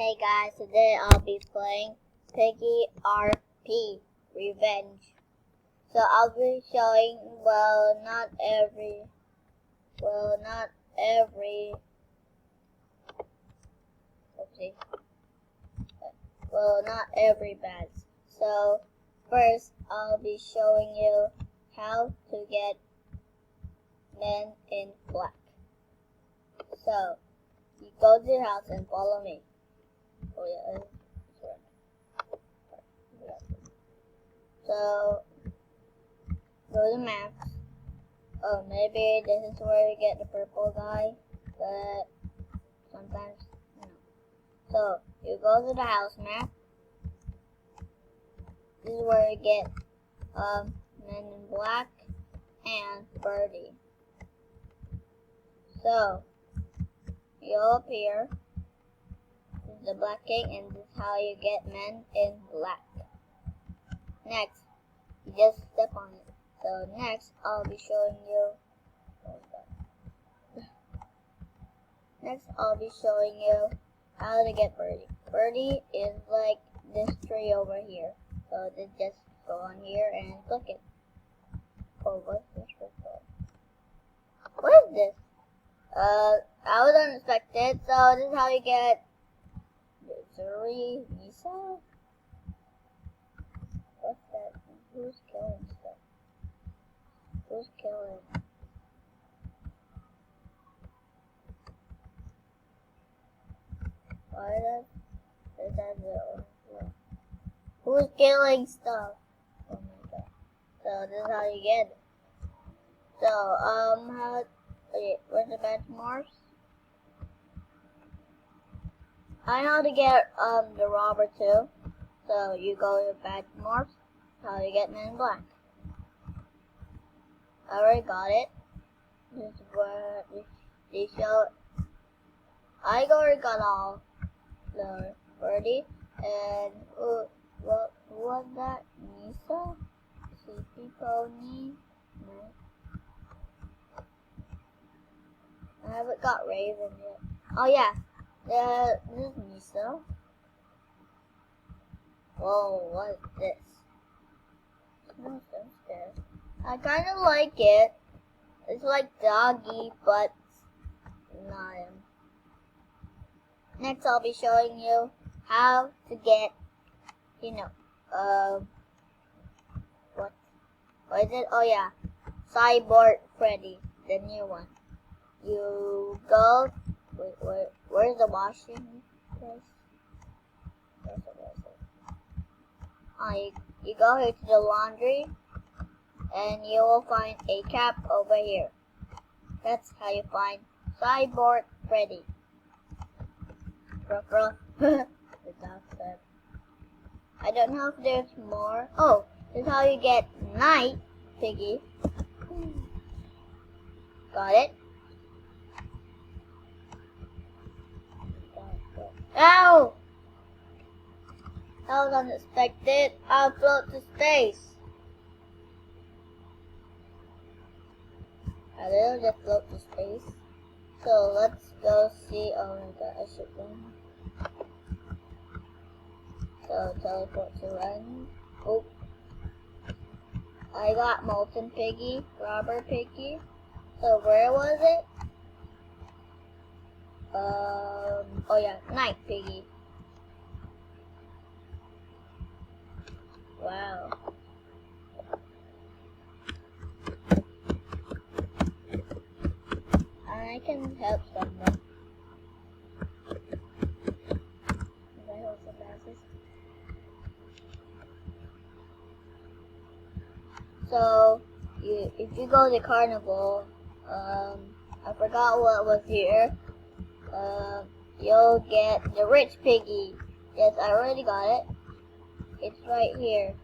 Hey guys, today I'll be playing Piggy RP Revenge. So I'll be showing, not every badge. So first I'll be showing you how to get men in black. So you go to your house and follow me. Oh yeah. So go to maps. Oh, maybe this is where you get the purple guy, but sometimes no. So you go to the house map. This is where you get Men in Black and Birdie. So you go up here. This is the Black King, and this is how you get Men in Black. Next, you just step on it. So next, I'll be showing you. How to get Birdie. Birdie is like this tree over here. So just go on here and click it. Oh, what's this for? What is this? I was unexpected. So this is how you get Missouri Visa. What's that? Who's killing stuff? Who's killing? Why is that the who's killing stuff? Oh my god. So this is how you get it. So, where's the badge marks? I know how to get, the robber too. So you go to badge marks, how you get Men in Black. I already got it. This is where they show. I already got all the Birdie, and what was that? Nisa? CP Pony? No. I haven't got Raven yet. Oh yeah, this is Nisa. Whoa, what is this? No, so scared. I kind of like it. It's like doggy, but not him. Next, I'll be showing you how to get, what is it? Oh yeah, Cyborg Freddy, the new one. You go, where's the washing place? You go here to the laundry, and you will find a cap over here. That's how you find Cyborg Freddy. The dog said. I don't know if there's more. Oh, this is how you get Night Piggy. Got it? Ow! That was unexpected. I'll float to space. I will just float to space. So let's go see. Oh my god, I should go. So teleport to end. Oh, I got Molten Piggy, Robber Piggy. So where was it? Oh yeah, Night Piggy. Wow. I can help someone. I hold some glasses. So, if you go to Carnival, I forgot what was here. You'll get the Rich Piggy. Yes, I already got it. It's right here.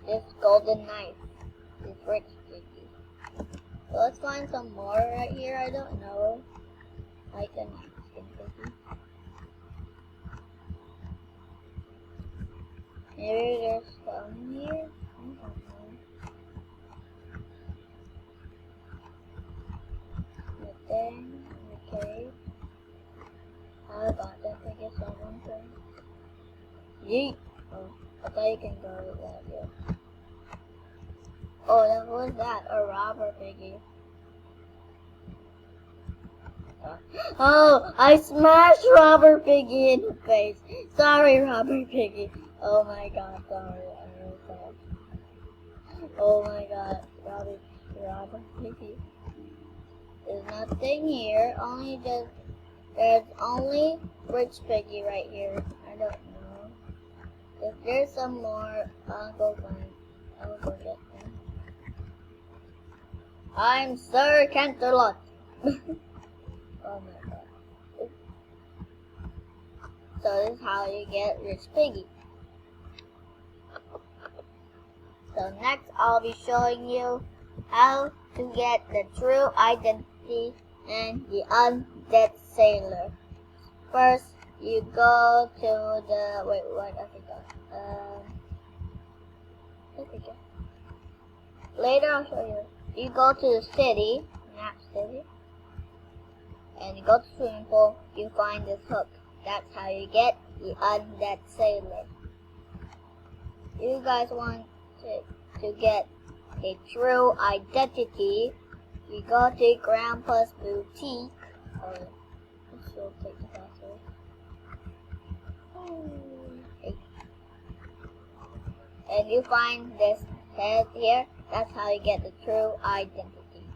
This golden knife. This Rich Piggy. So let's find some more right here. I don't know. I can skin Piggy. Maybe there's some here. I don't know. Okay. Yeet. Oh, I thought you can go with that, yeah. Oh, that was that? A robber piggy. Oh, I smashed Robber Piggy in the face. Sorry, Robber Piggy. Oh my god, sorry. I'm really sorry. Oh my god, Robber Piggy. There's nothing here. There's only Rich Piggy right here. I don't know. If there's some more, I'll go get them. I'm Sir Canterlot. Oh my god. So this is how you get Rich Piggy. So next I'll be showing you how to get the true identity and the undead sailor. First, you go to the, wait, what, I forgot. Later I'll show you. You go to the city, map city, and you go to swimming pool, you find this hook. That's how you get the undead sailor. You guys want to get a true identity, you go to Grandpa's boutique. Oh, this will take the password. And you find this head here. That's how you get the true identity.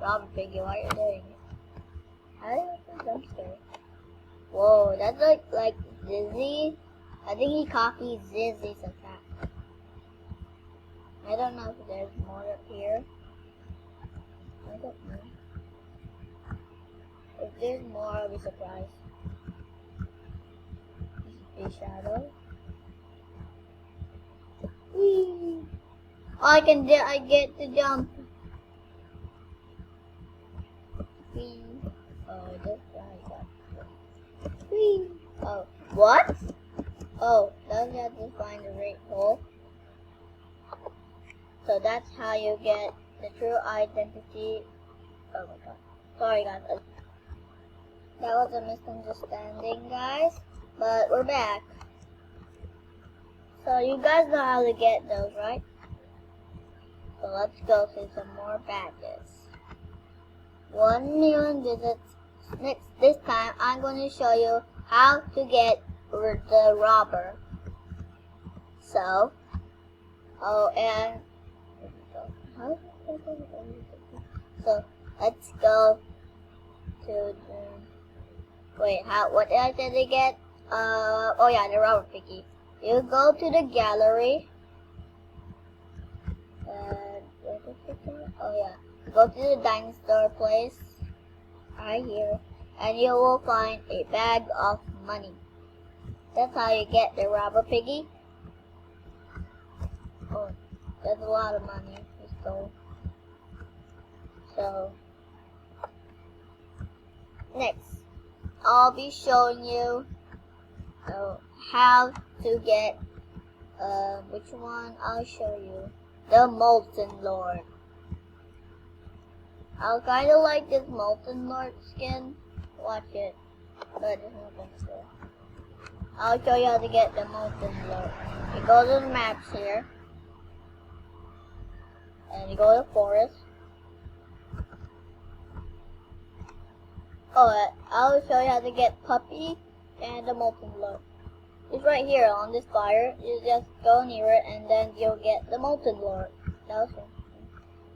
Robert Piggy, what are you doing? How do you open the dumpster? Whoa, that's like Zizzy. I think he copied Zizzy's attack. I don't know if there's more up here. I don't know. If there's more, I'll be surprised. This is a shadow. Whee! Oh, I get to jump. Whee! Oh, this guy. Whee! Oh, what? Oh, don't you have to find the right hole? So that's how you get the true identity. Oh my god. Sorry guys. That was a misunderstanding, guys. But we're back. So you guys know how to get those, right? So let's go to some more badges. 1 million visits. This time I'm going to show you how to get the robber. So, so let's go to the, what did I say to get? Oh yeah, the robber piggy. You go to the gallery. Oh yeah, go to the dinosaur place right here, and you will find a bag of money. That's how you get the robber piggy. Oh, there's a lot of money we stole. So next, I'll be showing you how to get which one I'll show you. The Molten Lord. I kind of like this Molten Lord skin. Watch it. But it's nothing to. I'll show you how to get the Molten Lord. You go to the maps here. And you go to forest. Oh, I'll show you how to get Puppy and the Molten Lord. It's right here on this fire. You just go near it and then you'll get the Molten Lord. That was interesting.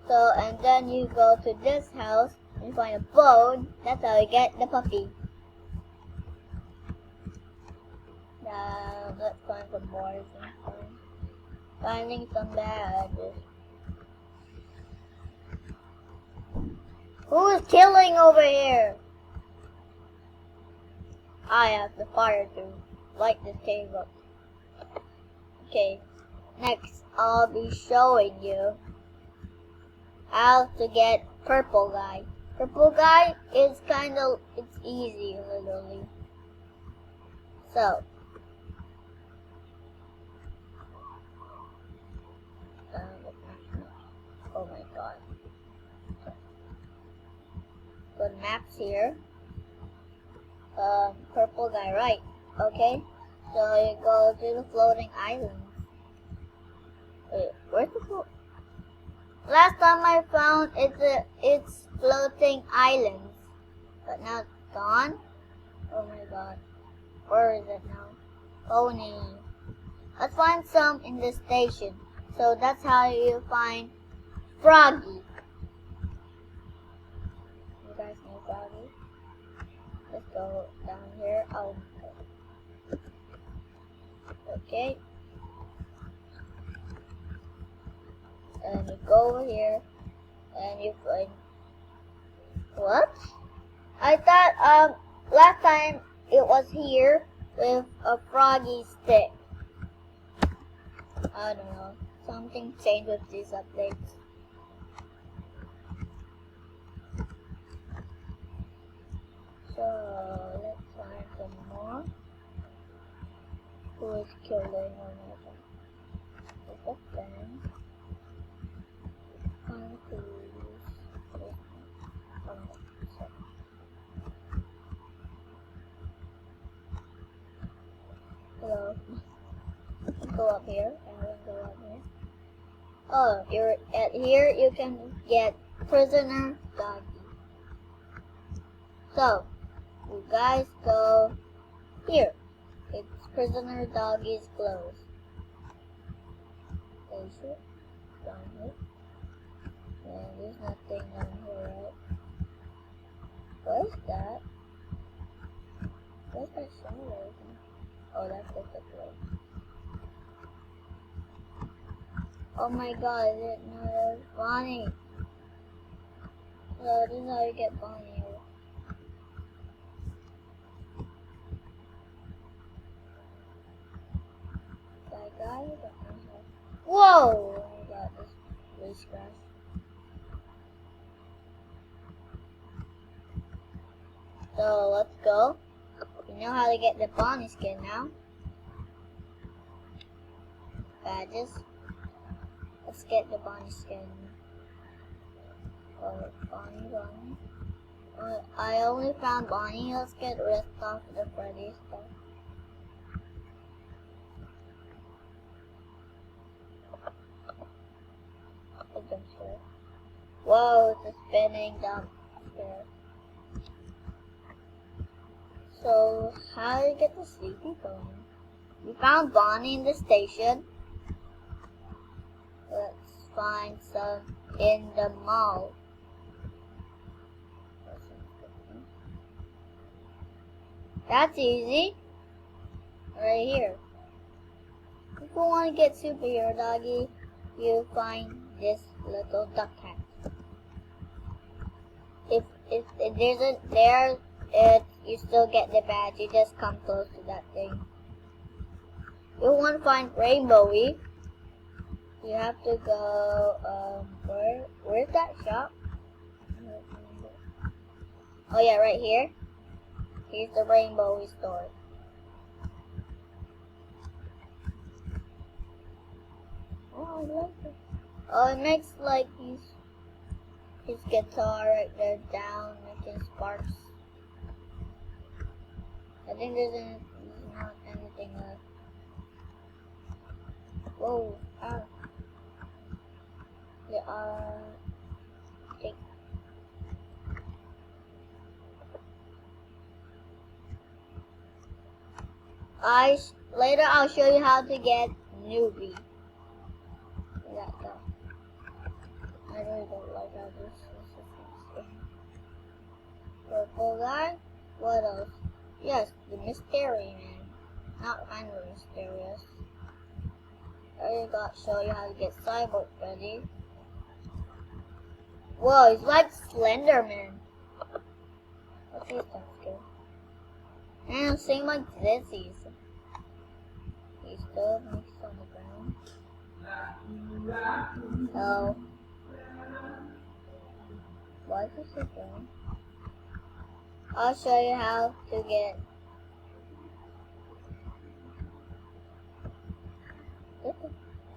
So, and then you go to this house and you find a bone. That's how you get the puppy. Now, let's find some more. Finding some badges. Who is killing over here? I have the fire to light this cave up. Okay, next I'll be showing you how to get purple guy. Purple guy is it's easy, literally. So, oh my god. Go to maps here. Purple guy, right? Okay, so you go to the floating island. Wait, where's the float? Last time I found it's floating islands, but now it's gone. Oh my god, where is it now? Pony. Let's find some in the station. So that's how you find Froggy. You guys know Froggy? Let's go down here. Oh, okay. And you go over here, and you find what? I thought last time it was here with a froggy stick. I don't know. Something changed with these updates. So let's find some more. Who is killing one of them? It's a thing. Hello. Go up here and then go up here. Oh, you're at here. You can get prisoner doggy. So you guys go here. It's prisoner doggy's clothes. Is it down here? Yeah, there's nothing down here, right? What is that? What's that shower? Oh, that's just a place. Oh my god, I didn't know that was Bonnie. So this is how you get Bonnie. That guy? Whoa! Oh my god, this race crash. So let's go. You know how to get the Bonnie skin now. Badges. Let's get the Bonnie skin. Oh, Bonnie. Oh, I only found Bonnie. Let's get the rest of the Freddy stuff. Whoa, it's a spinning downstairs. So, how do you get the sleepy going? We found Bonnie in the station. Let's find some in the mall. That's easy. Right here. If you want to get superhero doggy, you find this little duck hat. If it isn't there, you still get the badge. You just come close to that thing. If you want to find Rainbowy, you have to go, where's that shop? Oh yeah, right here. Here's the Rainbowy store. Oh, I like it. Oh, it makes like his guitar right there down, making sparks. I think there's not anything left. Whoa, ow. There are... Okay. Later I'll show you how to get newbie. That guy. I really don't like how this is. Purple guy. What else? Yes, the mystery man. Not kind of mysterious. I already got to show you how to get Cyborg ready. Whoa, he's like Slenderman. Let's see if that's good. And same like this, he still makes on the ground. Oh. Why is this so down? I'll show you how to get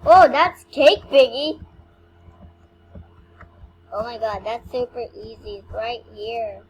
Oh, that's cake, Piggy. Oh my god, that's super easy. It's right here.